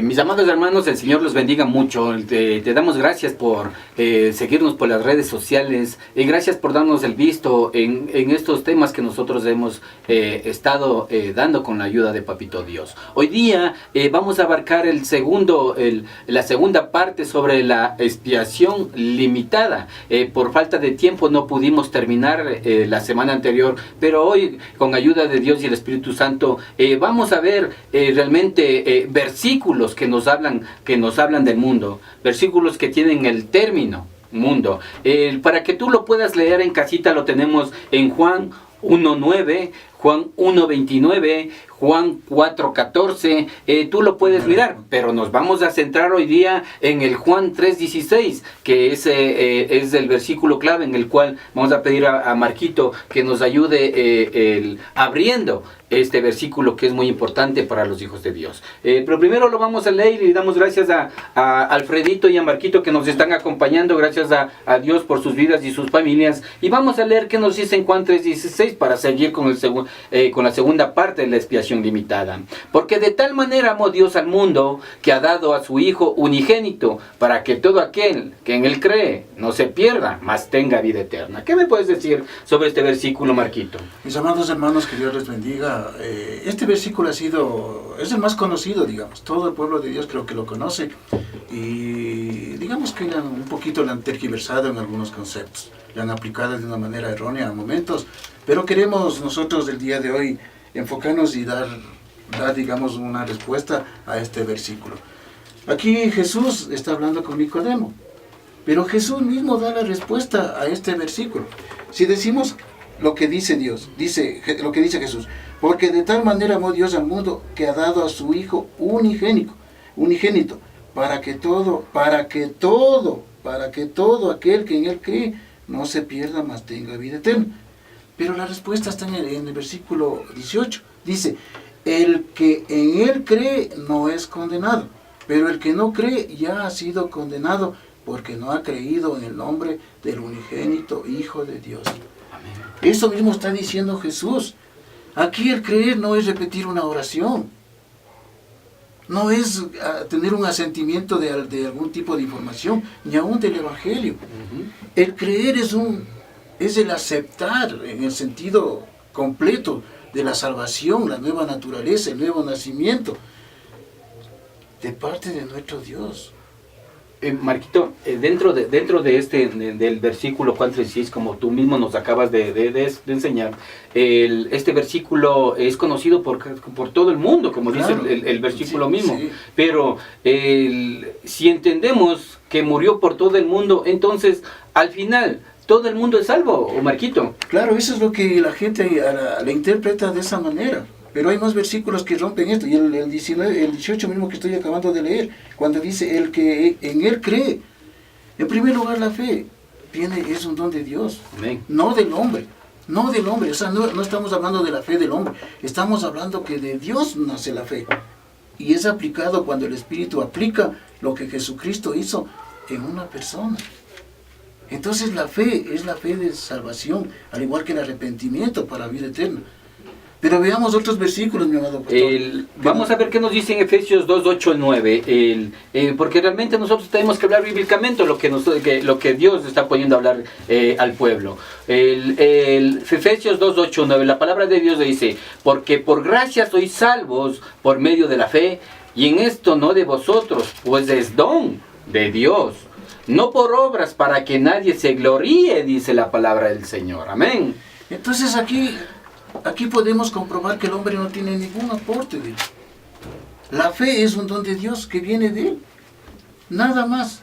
Mis amados hermanos, el Señor los bendiga mucho. Te damos gracias por seguirnos por las redes sociales y gracias por darnos el visto en estos temas que nosotros hemos estado dando con la ayuda de Papito Dios. Hoy día vamos a abarcar la segunda parte sobre la expiación limitada. Por falta de tiempo no pudimos terminar la semana anterior, pero hoy con ayuda de Dios y el Espíritu Santo vamos a ver realmente versículos que nos hablan del mundo, versículos que tienen el término mundo. Para que tú lo puedas leer en casita, lo tenemos en Juan 1:9, Juan 1:29, Juan 4:14, tú lo puedes mirar, pero nos vamos a centrar hoy día en el Juan 3:16, que es el versículo clave en el cual vamos a pedir a Marquito que nos ayude abriendo este versículo que es muy importante para los hijos de Dios. Pero primero lo vamos a leer y damos gracias a Alfredito y a Marquito que nos están acompañando, gracias a Dios por sus vidas y sus familias. Y vamos a leer qué nos dice en Juan 3:16 para seguir con la segunda parte de la expiación limitada. Porque de tal manera amó Dios al mundo que ha dado a su Hijo unigénito para que todo aquel que en Él cree no se pierda, mas tenga vida eterna. ¿Qué me puedes decir sobre este versículo, Marquito? Mis amados hermanos, que Dios les bendiga. Este versículo es el más conocido, digamos. Todo el pueblo de Dios creo que lo conoce. Y digamos que un poquito lo han tergiversado en algunos conceptos. Lo han aplicado de una manera errónea a momentos. Pero queremos nosotros el día de hoy enfocarnos y dar digamos, una respuesta a este versículo. Aquí Jesús está hablando con Nicodemo, pero Jesús mismo da la respuesta a este versículo. Si decimos lo que dice Dios, lo que dice Jesús, porque de tal manera amó Dios al mundo que ha dado a su Hijo unigénito, para que todo aquel que en Él cree no se pierda, mas tenga vida eterna. Pero la respuesta está en el versículo 18. Dice, el que en Él cree no es condenado, pero el que no cree ya ha sido condenado porque no ha creído en el nombre del unigénito Hijo de Dios. Amén. Eso mismo está diciendo Jesús. Aquí el creer no es repetir una oración, no es tener un asentimiento de algún tipo de información, ni aún del Evangelio. El creer es el aceptar en el sentido completo de la salvación, la nueva naturaleza, el nuevo nacimiento de parte de nuestro Dios. Marquito, dentro de del versículo Juan 3:16, como tú mismo nos acabas de enseñar, este versículo es conocido por todo el mundo, como claro, dice el versículo mismo. Sí. Pero si entendemos que murió por todo el mundo, entonces al final todo el mundo es salvo, ¿o Marquito? Claro, eso es lo que la gente la interpreta de esa manera. Pero hay más versículos que rompen esto. Y el 18 mismo que estoy acabando de leer, cuando dice el que en Él cree. En primer lugar, la fe es un don de Dios. Amén. No del hombre. No del hombre. O sea, no estamos hablando de la fe del hombre. Estamos hablando que de Dios nace la fe. Y es aplicado cuando el Espíritu aplica lo que Jesucristo hizo en una persona. Entonces la fe es la fe de salvación, al igual que el arrepentimiento para vida eterna. Pero veamos otros versículos, mi amado pastor. Vamos a ver qué nos dice en Efesios 2, 8, 9. Porque realmente nosotros tenemos que hablar bíblicamente lo que Dios está poniendo a hablar al pueblo. Efesios 2, 8, 9, la palabra de Dios dice, porque por gracia sois salvos por medio de la fe, y en esto no de vosotros, pues es don de Dios. No por obras para que nadie se gloríe, dice la palabra del Señor. Amén. Entonces aquí podemos comprobar que el hombre no tiene ningún aporte de él. La fe es un don de Dios que viene de Él. Nada más.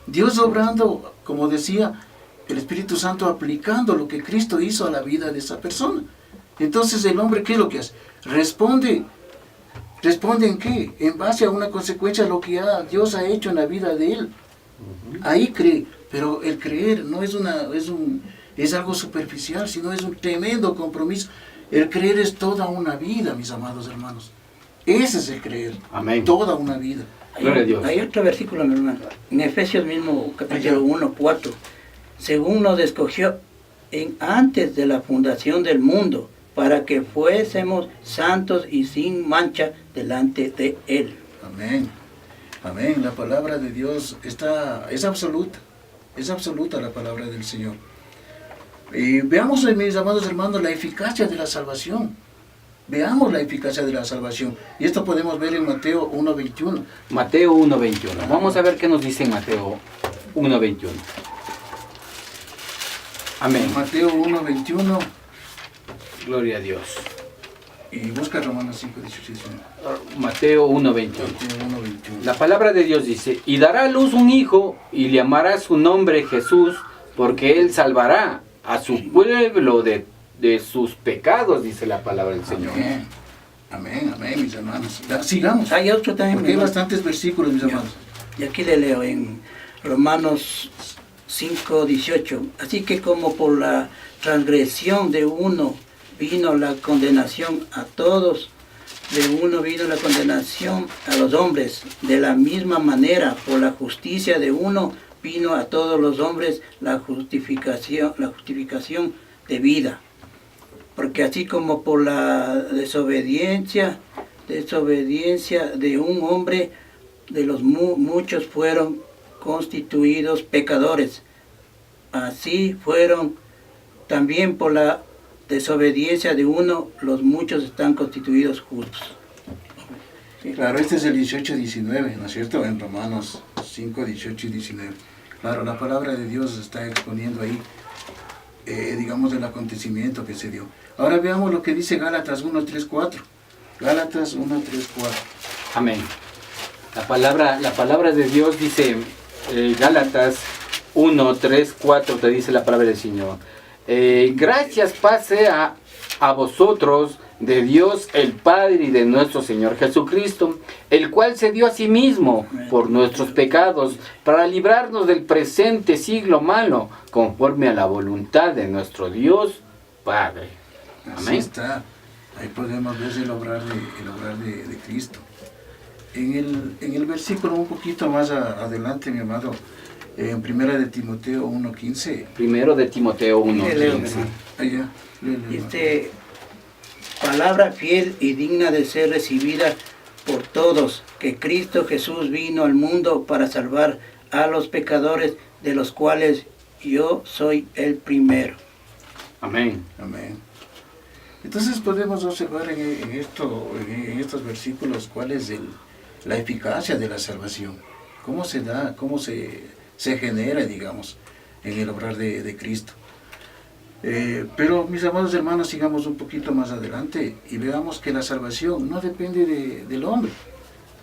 Dios obrando, como decía, el Espíritu Santo aplicando lo que Cristo hizo a la vida de esa persona. Entonces el hombre, ¿qué es lo que hace? Responde. ¿Responde en qué? En base a una consecuencia de lo que Dios ha hecho en la vida de él. Ahí cree. Pero el creer no es algo superficial, sino es un tremendo compromiso. El creer es toda una vida, mis amados hermanos. Ese es el creer. Amén. Toda una vida. Gloria a Dios. Hay otro versículo, mi hermano, en Efesios mismo, capítulo 1, 4. Según nos escogió antes de la fundación del mundo, para que fuésemos santos y sin mancha delante de Él. Amén. Amén. La palabra de Dios es absoluta. Es absoluta la palabra del Señor. Y veamos, mis amados hermanos, la eficacia de la salvación. Veamos la eficacia de la salvación. Y esto podemos ver en Mateo 1:21. Mateo 1:21. Vamos a ver qué nos dice en Mateo 1:21. Amén. Mateo 1:21. Gloria a Dios. Y busca Romanos 5:18. Mateo 1:21. Mateo 1:21. La palabra de Dios dice, y dará a luz un hijo, y le llamará su nombre Jesús, porque él salvará a su pueblo de sus pecados, dice la palabra del Señor. Amén. Amén, amén, mis hermanos. Sigamos. Hay otro también, Porque hay mi hermano. bastantes versículos, mis hermanos. Y aquí le leo en Romanos 5:18. Así que como por la transgresión de uno vino la condenación a todos, de uno vino la condenación a los hombres, de la misma manera por la justicia de uno vino a todos los hombres la justificación de vida. Porque así como por la desobediencia de un hombre, de los muchos fueron constituidos pecadores, así fueron también por la desobediencia de uno, los muchos están constituidos justos. Sí, claro, este es el 18-19, ¿no es cierto? En Romanos 5, 18 y 19. Claro, la palabra de Dios está exponiendo ahí, digamos, el acontecimiento que se dio. Ahora veamos lo que dice Gálatas 1, 3, 4. Gálatas 1, 3, 4. Amén. La palabra de Dios dice, Gálatas 1, 3, 4, te dice la palabra del Señor. Gracias pase a vosotros de Dios el Padre y de nuestro Señor Jesucristo, el cual se dio a sí mismo por nuestros pecados para librarnos del presente siglo malo, conforme a la voluntad de nuestro Dios Padre. Así Amén. está. Ahí podemos ver el obrar de Cristo. En el versículo un poquito más adelante, mi amado, en 1 de Timoteo 1:15. 1 de Timoteo Le leo, 1:15. hermano. Allá, Palabra fiel y digna de ser recibida por todos, que Cristo Jesús vino al mundo para salvar a los pecadores, de los cuales yo soy el primero. Amén. Amén. Entonces podemos observar en estos versículos cuál es la eficacia de la salvación. Cómo se da, cómo se genera, digamos, en el obrar de Cristo. Pero mis amados hermanos, sigamos un poquito más adelante y veamos que la salvación no depende del hombre.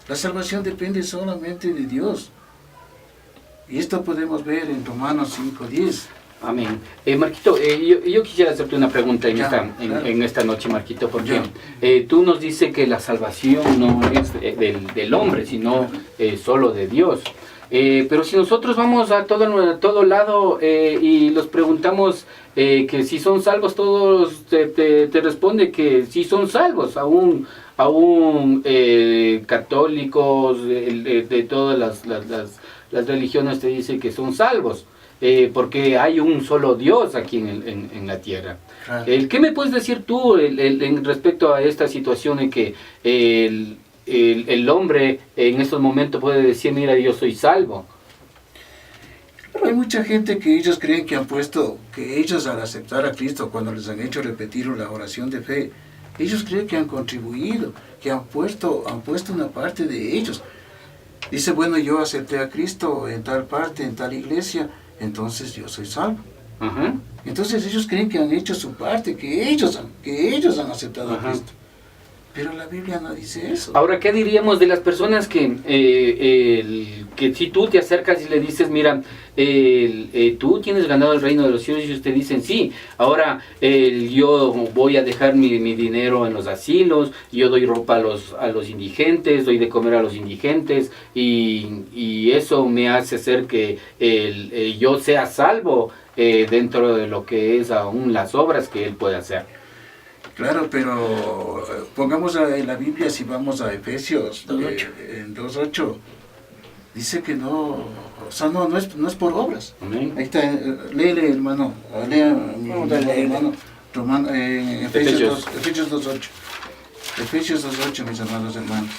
La salvación depende solamente de Dios. Y esto podemos ver en Romanos 5:10. Amén. Marquito, yo quisiera hacerte una pregunta Claro. en esta noche, Marquito, porque tú nos dices que la salvación no es del hombre, sino solo de Dios. Pero si nosotros vamos a todo lado y los preguntamos que si son salvos, todos te responde que sí son salvos, aún católicos de todas las religiones te dicen que son salvos. Porque hay un solo Dios aquí en la tierra. Claro. ¿Qué me puedes decir tú en respecto a esta situación en que el hombre en estos momentos puede decir, mira, yo soy salvo? Hay mucha gente que ellos creen que ellos al aceptar a Cristo, cuando les han hecho repetir la oración de fe, ellos creen que han contribuido, que han puesto una parte de ellos. Dice, bueno, yo acepté a Cristo en tal parte, en tal iglesia, entonces yo soy salvo. Ajá. Entonces ellos creen que han hecho su parte, que ellos han aceptado a Ajá. Cristo. Pero la Biblia no dice eso. Ahora, ¿qué diríamos de las personas que si tú te acercas y le dices, mira, tú tienes ganado el reino de los cielos, y usted dicen, sí, ahora yo voy a dejar mi dinero en los asilos, yo doy ropa a los indigentes, doy de comer a los indigentes, y eso me hace hacer que yo sea salvo dentro de lo que es aún las obras que él puede hacer. Claro, pero pongamos en la Biblia, si vamos a Efesios 2:8. En 2:8, dice que no, o sea, no es por obras. Amén. Ahí está, léele, hermano, hermano, Efesios 2:8. Efesios 2:8, mis amados hermanos.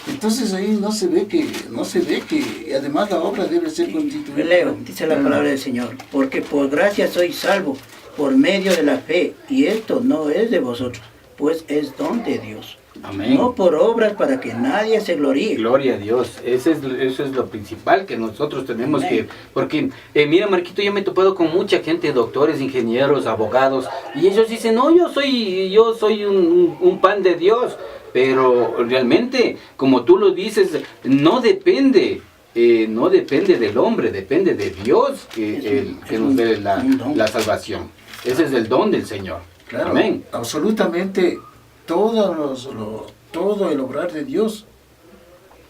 Entonces ahí no se ve que además la obra debe ser constituida. Leo, dice la palabra del Señor, porque por gracia sois salvos por medio de la fe, y esto no es de vosotros, pues es don de Dios. Amén. No por obras para que nadie se gloríe. Gloria a Dios, eso es lo principal que nosotros tenemos que, porque mira, Marquito, yo me he topado con mucha gente, doctores, ingenieros, abogados, y ellos dicen, no, yo soy un pan de Dios, pero realmente, como tú lo dices, no depende del hombre, depende de Dios que nos dé la salvación. Ese es el don del Señor. Claro, Amén. Absolutamente todo el obrar de Dios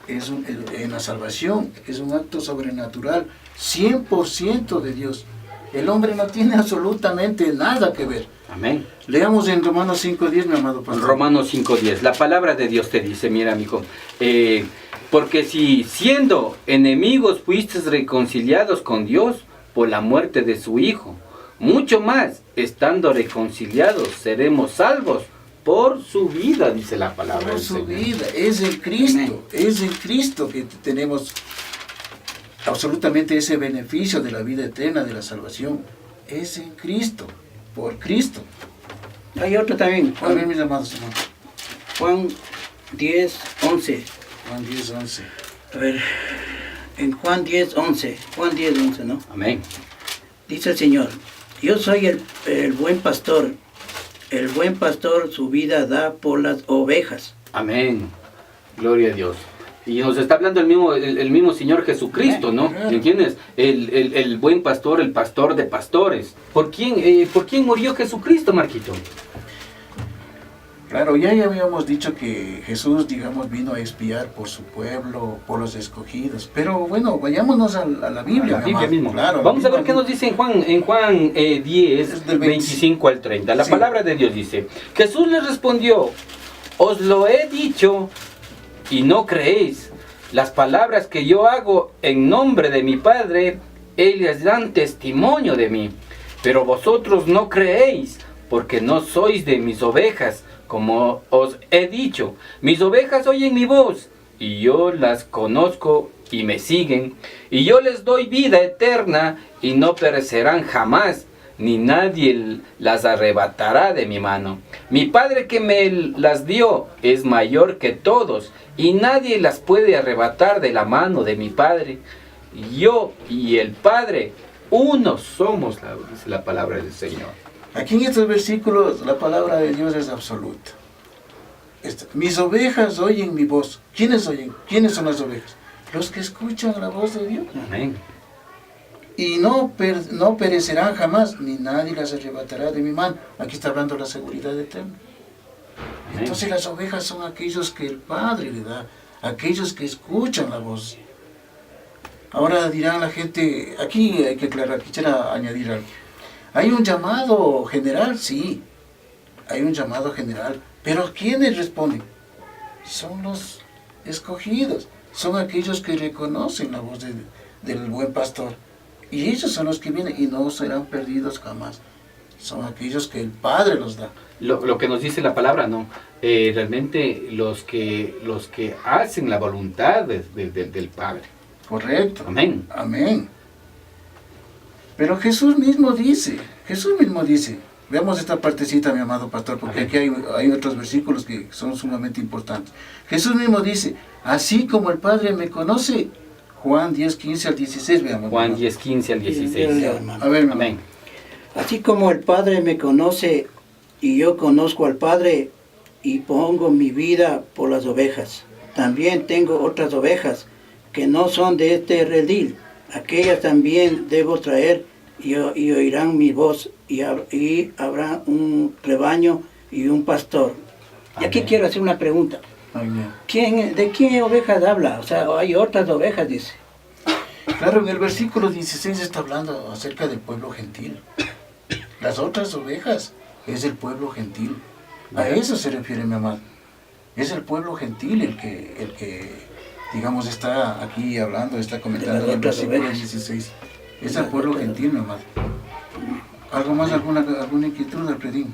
en la salvación es un acto sobrenatural, 100% de Dios. El hombre no tiene absolutamente nada que ver. Amén. Leamos en Romanos 5:10, mi amado pastor. Romanos 5:10, la palabra de Dios te dice, mira, amigo, porque si siendo enemigos fuisteis reconciliados con Dios por la muerte de su Hijo, mucho más, estando reconciliados, seremos salvos por su vida, dice la palabra Por del su Señor. vida, es en Cristo, es en Cristo que tenemos absolutamente ese beneficio de la vida eterna, de la salvación. Es en Cristo, por Cristo. Hay otro también, A ver, mis amados hermanos. Juan 10:11. Juan 10:11. A ver, en Juan 10:11, ¿no? Amén. Dice el Señor, yo soy el buen pastor. El buen pastor su vida da por las ovejas. Amén. Gloria a Dios. Y nos está hablando el mismo Señor Jesucristo, ¿no? ¿Entiendes? El buen pastor, el pastor de pastores. ¿Por quién murió Jesucristo, Marquito? Claro, ya habíamos dicho que Jesús, digamos, vino a expiar por su pueblo, por los escogidos. Pero bueno, vayámonos a la Biblia. La Biblia mismo. Claro, vamos a ver qué nos dice en Juan 10, del 25 al 30. La Sí. palabra de Dios dice, Jesús les respondió, os lo he dicho y no creéis. Las palabras que yo hago en nombre de mi Padre, ellas dan testimonio de mí. Pero vosotros no creéis, porque no sois de mis ovejas, como os he dicho. Mis ovejas oyen mi voz, y yo las conozco y me siguen. Y yo les doy vida eterna, y no perecerán jamás, ni nadie las arrebatará de mi mano. Mi Padre que me las dio es mayor que todos, y nadie las puede arrebatar de la mano de mi Padre. Yo y el Padre, uno somos, dice la palabra del Señor. Aquí en estos versículos la palabra de Dios es absoluta. Mis ovejas oyen mi voz. ¿Quiénes oyen? ¿Quiénes son las ovejas? Los que escuchan la voz de Dios. Amén. Y no perecerán jamás, ni nadie las arrebatará de mi mano. Aquí está hablando de la seguridad eterna. Amén. Entonces las ovejas son aquellos que el Padre le da, aquellos que escuchan la voz. Ahora dirán la gente, aquí hay que aclarar, quisiera añadir algo. ¿Hay un llamado general? Sí, hay un llamado general. Pero ¿quiénes responden? Son los escogidos, son aquellos que reconocen la voz del buen pastor. Y ellos son los que vienen y no serán perdidos jamás. Son aquellos que el Padre los da. Lo que nos dice la palabra, ¿no? Realmente los que hacen la voluntad del Padre. Correcto. Amén. Amén. Pero Jesús mismo dice, veamos esta partecita, mi amado pastor, porque Amén. aquí hay otros versículos que son sumamente importantes. Jesús mismo dice, así como el Padre me conoce, Juan 10:15 al 16, veamos. Juan hermano. 10:15 al Leo, 16. hermano. A ver, mi Amén. Así como el Padre me conoce y yo conozco al Padre, y pongo mi vida por las ovejas. También tengo otras ovejas que no son de este redil. Aquellas también debo traer y oirán mi voz y habrá un rebaño y un pastor. Y aquí Amén. quiero hacer una pregunta. Amén. ¿De qué ovejas habla? O sea, hay otras ovejas, dice. Claro, en el versículo 16 está hablando acerca del pueblo gentil. Las otras ovejas es el pueblo gentil. A eso se refiere mi amado. Es el pueblo gentil el que digamos, está aquí hablando, está comentando en el otras versículo ovejas. 16. Es el pueblo gentil, mi amado. ¿Algo más, alguna inquietud, Alfredín?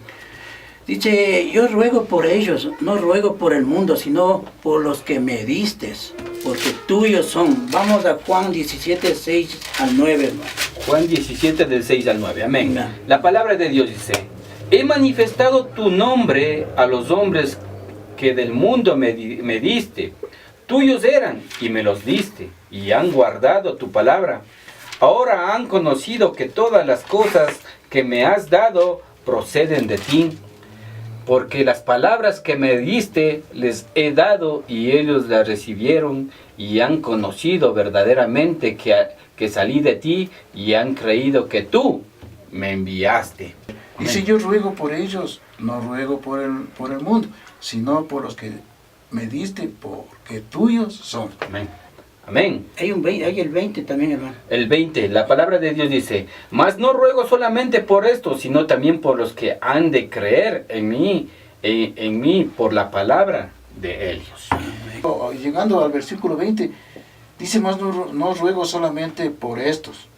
Dice, yo ruego por ellos, no ruego por el mundo, sino por los que me distes, porque tuyos son. Vamos a Juan 17, 6 al 9, hermano. Juan 17 del 6 al 9, amén. Amén. La palabra de Dios dice, he manifestado tu nombre a los hombres que del mundo me diste. Tuyos eran y me los diste, y han guardado tu palabra. Ahora han conocido que todas las cosas que me has dado proceden de ti, porque las palabras que me diste les he dado y ellos las recibieron y han conocido verdaderamente que salí de ti y han creído que tú me enviaste. Dice, yo ruego por ellos, no ruego por el mundo, sino por los que me diste, porque tuyos son. Amén. Amén. Hay el 20 también, hermano. El 20, la palabra de Dios dice, mas no ruego solamente por esto, sino también por los que han de creer en mí por la palabra de ellos. Llegando al versículo 20, dice, más no ruego solamente por estos.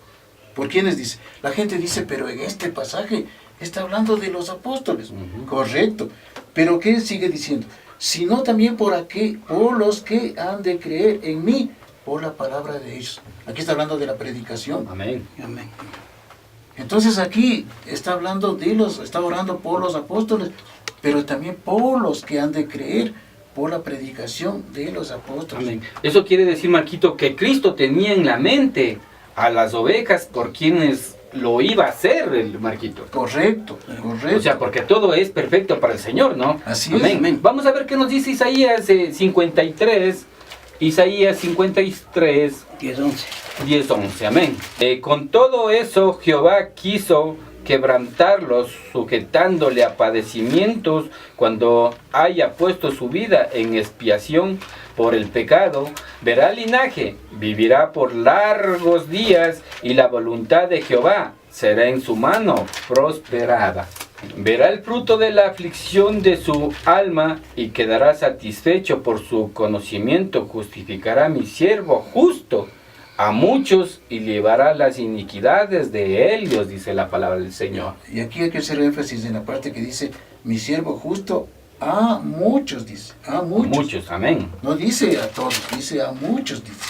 ¿Por quiénes dice? La gente dice, pero en este pasaje está hablando de los apóstoles. Correcto. Pero ¿qué sigue diciendo? Sino también por los que han de creer en mí por la palabra de ellos. Aquí está hablando de la predicación. Amén. Amén. Entonces aquí está hablando está orando por los apóstoles, pero también por los que han de creer por la predicación de los apóstoles. Amén. Eso quiere decir, Marquito, que Cristo tenía en la mente a las ovejas por quienes lo iba a hacer, el Marquito. Correcto, correcto. O sea, porque todo es perfecto para el Señor, ¿no? Así Amén. es. Amén. Vamos a ver qué nos dice Isaías 53. Isaías 53, 10, 11. 10, 11. Amén. Con todo eso, Jehová quiso quebrantarlos, sujetándole a padecimientos cuando haya puesto su vida en expiación por el pecado. Verá el linaje, vivirá por largos días, y la voluntad de Jehová será en su mano prosperada. Verá el fruto de la aflicción de su alma y quedará satisfecho por su conocimiento. Justificará mi siervo justo a muchos y llevará las iniquidades de ellos, dice la palabra del Señor. Y aquí hay que hacer énfasis en la parte que dice, mi siervo justo, a muchos, dice, a muchos. Muchos, amén. No dice a todos, dice a muchos, dice.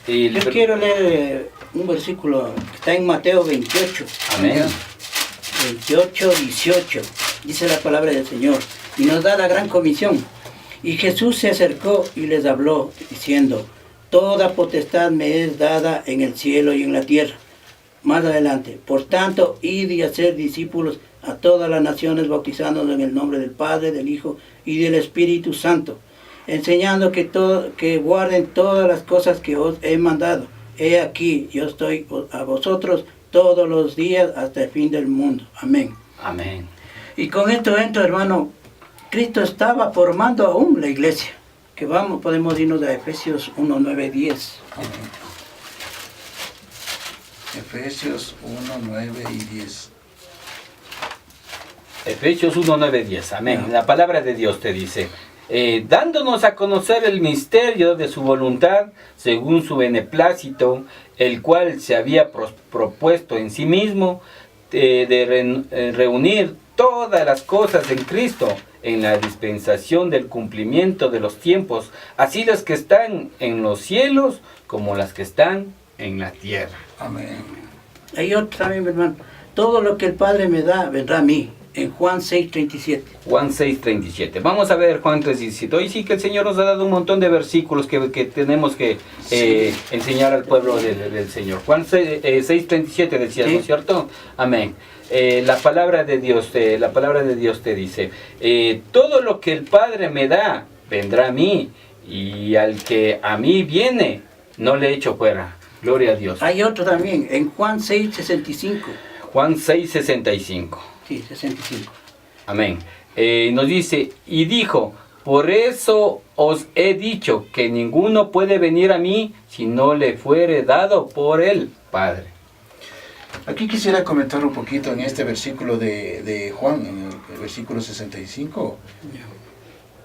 Y Yo quiero leer un versículo que está en Mateo 28. amén. 28, 18, dice la palabra del Señor, y nos da la gran comisión. Y Jesús se acercó y les habló, diciendo, toda potestad me es dada en el cielo y en la tierra. Más adelante, por tanto, id y hacer discípulos a todas las naciones, bautizándolos en el nombre del Padre, del Hijo y del Espíritu Santo, enseñando que guarden todas las cosas que os he mandado. He aquí, yo estoy a vosotros todos los días hasta el fin del mundo. Amén. Amén. Y con esto entro, hermano, Cristo estaba formando aún la iglesia. Que podemos irnos a Efesios 1, 9, 10. Efesios 1, 9 y 10. Efesios 1, 9, 10. Amén. La palabra de Dios te dice, dándonos a conocer el misterio de su voluntad, según su beneplácito, el cual se había propuesto en sí mismo, de reunir todas las cosas en Cristo, en la dispensación del cumplimiento de los tiempos, así las que están en los cielos como las que están en la tierra. Amén. Hay otro también, hermano. Todo lo que el Padre me da, vendrá a mí. En Juan 6:37. Juan 6:37. Vamos a ver Juan 6:17. Hoy sí que el Señor nos ha dado un montón de versículos que tenemos que enseñar al pueblo del Señor. Juan 6:37 decía, Sí. ¿no es cierto? Amén. La palabra de Dios te dice, todo lo que el Padre me da, vendrá a mí, y al que a mí viene, no le echo fuera. Gloria a Dios. Hay otro también, en Juan 6:65. Juan 6:65. Sí, 65. Amén. Nos dice, y dijo, por eso os he dicho que ninguno puede venir a mí si no le fuere dado por el Padre. Aquí quisiera comentar un poquito en este versículo de Juan, en el versículo 65.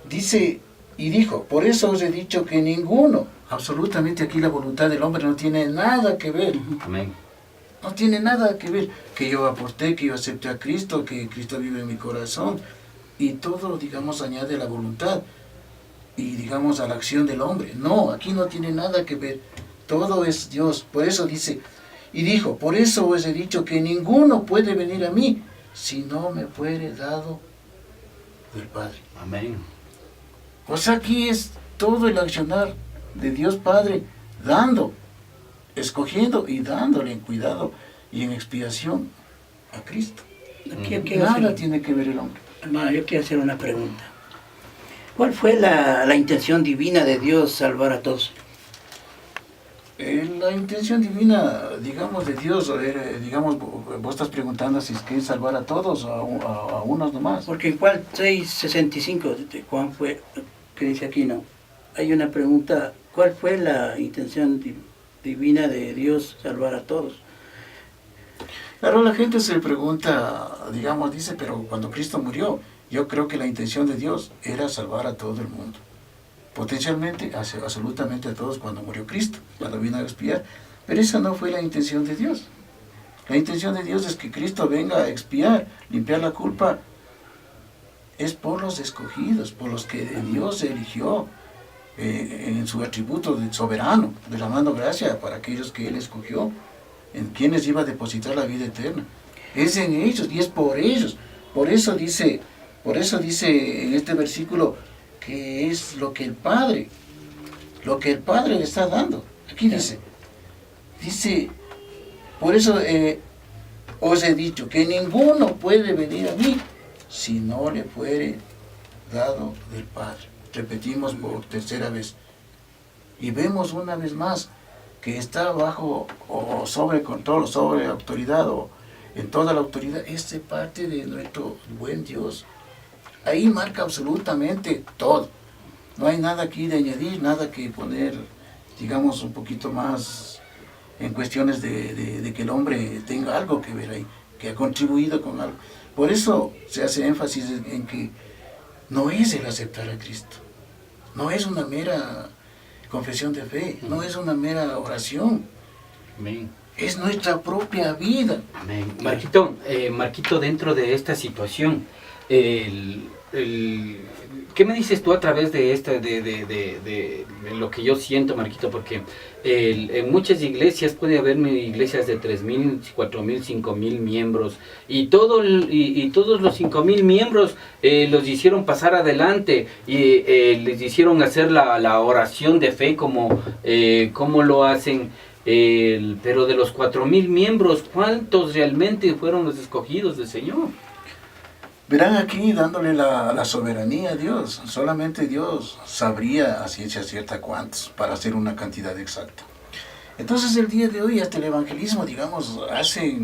Dice, y dijo, por eso os he dicho que ninguno, absolutamente aquí la voluntad del hombre no tiene nada que ver. Amén. No tiene nada que ver que yo aporté, que yo acepté a Cristo, que Cristo vive en mi corazón. Y todo, digamos, añade la voluntad y, digamos, a la acción del hombre. No, aquí no tiene nada que ver. Todo es Dios. Por eso dice, y dijo, por eso os he dicho que ninguno puede venir a mí si no me fuere dado del Padre. Amén. O sea, aquí es todo el accionar de Dios Padre, dando, escogiendo y dándole en cuidado y en expiación a Cristo. Aquí yo quiero Nada hacer, tiene que ver el hombre. hermano, yo quiero hacer una pregunta. ¿Cuál fue la intención divina de Dios salvar a todos? La intención divina, digamos, de Dios, digamos, vos estás preguntando si es que es salvar a todos, a unos nomás. Porque en Juan 6:65, de Juan fue, que dice aquí, no. Hay una pregunta, ¿cuál fue la intención divina de Dios salvar a todos? Claro, la gente se pregunta, digamos, dice, pero cuando Cristo murió, yo creo que la intención de Dios era salvar a todo el mundo. Potencialmente, absolutamente a todos cuando murió Cristo, cuando vino a expiar. Pero esa no fue la intención de Dios. La intención de Dios es que Cristo venga a expiar, limpiar la culpa. Es por los escogidos, por los que Dios eligió en su atributo de soberano, derramando gracia para aquellos que Él escogió, en quienes iba a depositar la vida eterna. Es en ellos y es por ellos. Por eso dice en este versículo que es lo que el Padre le está dando. Aquí dice, por eso os he dicho que ninguno puede venir a mí si no le fuere dado del Padre. Repetimos por tercera vez. Y vemos una vez más que está bajo o sobre control, sobre autoridad o en toda la autoridad, es de parte de nuestro buen Dios. Ahí marca absolutamente todo. No hay nada aquí de añadir, nada que poner, digamos, un poquito más en cuestiones de que el hombre tenga algo que ver ahí, que ha contribuido con algo. Por eso se hace énfasis en que no es el aceptar a Cristo, no es una mera confesión de fe, no es una mera oración. Amén. Es nuestra propia vida. Amén. Marquito, dentro de esta situación, ¿qué me dices tú a través de lo que yo siento, Marquito? Porque en muchas iglesias puede haber iglesias de 3,000, 4,000, 5,000 miembros y todos los 5,000 miembros los hicieron pasar adelante y les hicieron hacer la oración de fe como lo hacen. Pero de los 4,000 miembros, ¿cuántos realmente fueron los escogidos del Señor? Verán aquí dándole la soberanía a Dios. Solamente Dios sabría a ciencia cierta cuántos para hacer una cantidad exacta. Entonces el día de hoy hasta el evangelismo, digamos, hacen,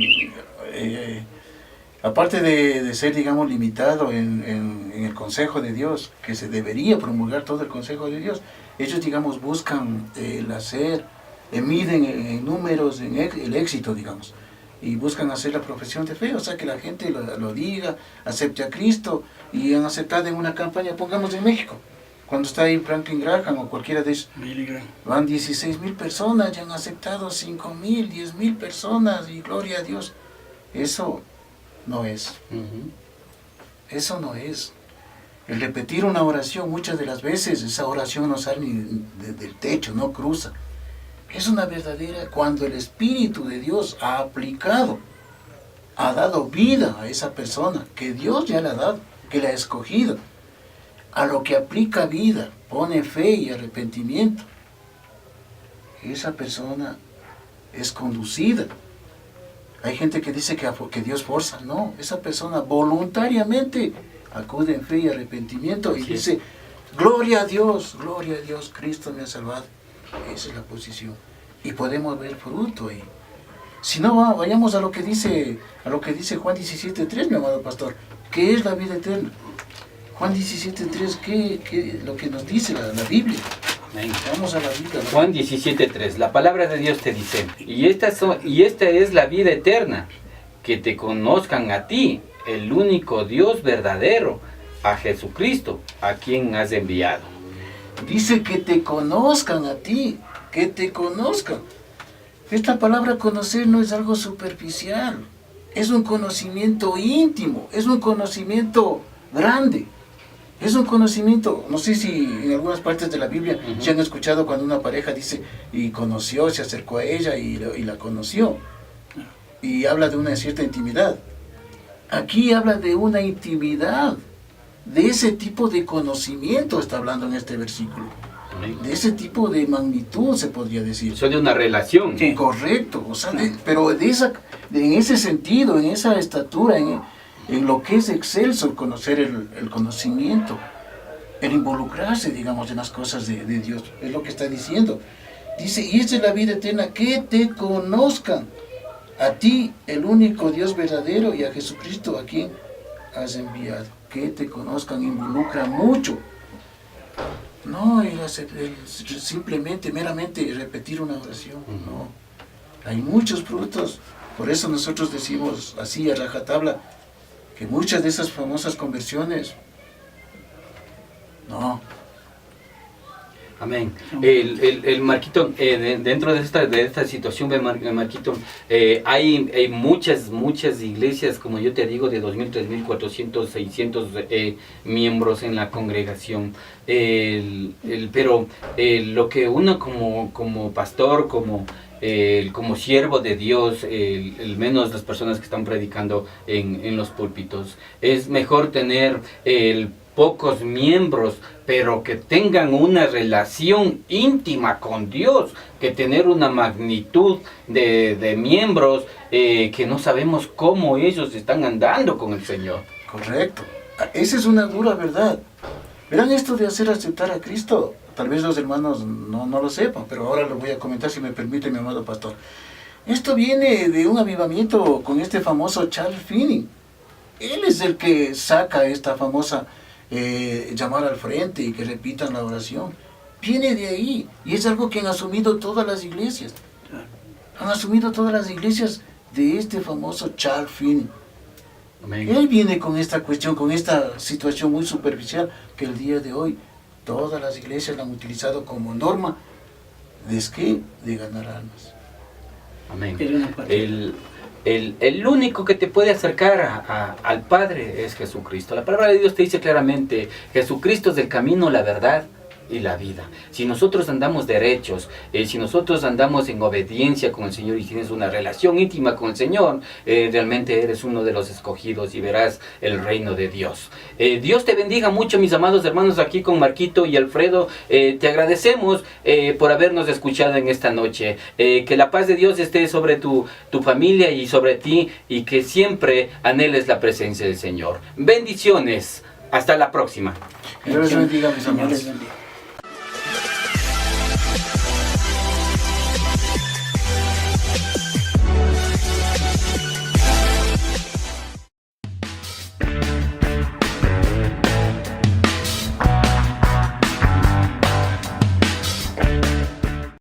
aparte de ser, digamos, limitado en el consejo de Dios, que se debería promulgar todo el consejo de Dios, ellos, digamos, buscan el hacer, miden en números, en el éxito, digamos. Y buscan hacer la profesión de fe, o sea, que la gente lo diga, acepte a Cristo, y han aceptado en una campaña, pongamos en México, cuando está ahí Franklin Graham o cualquiera de esos, van 16,000 personas, ya han aceptado 5,000, 10,000 personas, y gloria a Dios. Eso no es. Eso no es. El repetir una oración, muchas de las veces, esa oración no sale ni del techo, no cruza. Es una verdadera, cuando el Espíritu de Dios ha aplicado ha dado vida a esa persona, que Dios ya le ha dado, que le ha escogido. A lo que aplica vida, pone fe y arrepentimiento, esa persona es conducida. Hay gente que dice que Dios forza. No, esa persona voluntariamente acude en fe y arrepentimiento y dice, gloria a Dios, Cristo me ha salvado. Esa es la posición. Y podemos ver fruto ahí. Si no, vayamos a lo que dice Juan 17:3, mi amado pastor. ¿Qué es la vida eterna? Juan 17:3, ¿qué lo que nos dice la Biblia? Amén. Vamos a la Biblia. Juan 17:3, la palabra de Dios te dice, y esta es la vida eterna, que te conozcan a ti, el único Dios verdadero, a Jesucristo, a quien has enviado. Dice que te conozcan a ti, que te conozcan. Esta palabra conocer no es algo superficial, es un conocimiento íntimo, es un conocimiento grande. Es un conocimiento, no sé si en algunas partes de la Biblia se han escuchado cuando una pareja dice, y conoció, se acercó a ella y la conoció. Y habla de una cierta intimidad. Aquí habla de una intimidad, de ese tipo de conocimiento está hablando en este versículo. De ese tipo de magnitud se podría decir. Eso de una relación. Sí. Correcto, o sea, pero en ese sentido, en esa estatura, en lo que es excelso el conocer el conocimiento, el involucrarse, digamos, en las cosas de Dios, es lo que está diciendo. Dice, y esta es la vida eterna, que te conozcan a ti, el único Dios verdadero, y a Jesucristo, a quien has enviado. Que te conozcan involucra mucho. No, simplemente, meramente repetir una oración, no. Hay muchos frutos, por eso nosotros decimos así a rajatabla, que muchas de esas famosas conversiones, no. Amén. El Marquito, dentro de esta situación, Marquito, hay muchas iglesias, como yo te digo, de 2.000, 3.400, 600 miembros en la congregación. Pero lo que uno como pastor, como siervo de Dios, el menos las personas que están predicando en los púlpitos, es mejor tener pocos miembros, pero que tengan una relación íntima con Dios, que tener una magnitud de miembros que no sabemos cómo ellos están andando con el Señor. Correcto. Esa es una dura verdad. Verán, esto de hacer aceptar a Cristo, tal vez los hermanos no lo sepan, pero ahora lo voy a comentar si me permite, mi amado pastor. Esto viene de un avivamiento con este famoso Charles Finney. Él es el que saca esta famosa llamar al frente y que repitan la oración. Viene de ahí, y es algo que han asumido todas las iglesias. Han asumido todas las iglesias de este famoso Charles Finney. Amén. Él viene con esta cuestión, con esta situación muy superficial que el día de hoy todas las iglesias la han utilizado como norma de ganar almas. Amén. El único que te puede acercar al Padre es Jesucristo. La palabra de Dios te dice claramente, Jesucristo es el camino, la verdad y la vida. Si nosotros andamos derechos, si nosotros andamos en obediencia con el Señor y tienes una relación íntima con el Señor, realmente eres uno de los escogidos y verás el reino de Dios. Dios te bendiga mucho, mis amados hermanos, aquí con Marquito y Alfredo. Te agradecemos por habernos escuchado en esta noche. Que la paz de Dios esté sobre tu familia y sobre ti, y que siempre anheles la presencia del Señor. Bendiciones. Hasta la próxima. Dios les bendiga, mis Señor amados. les bendiga.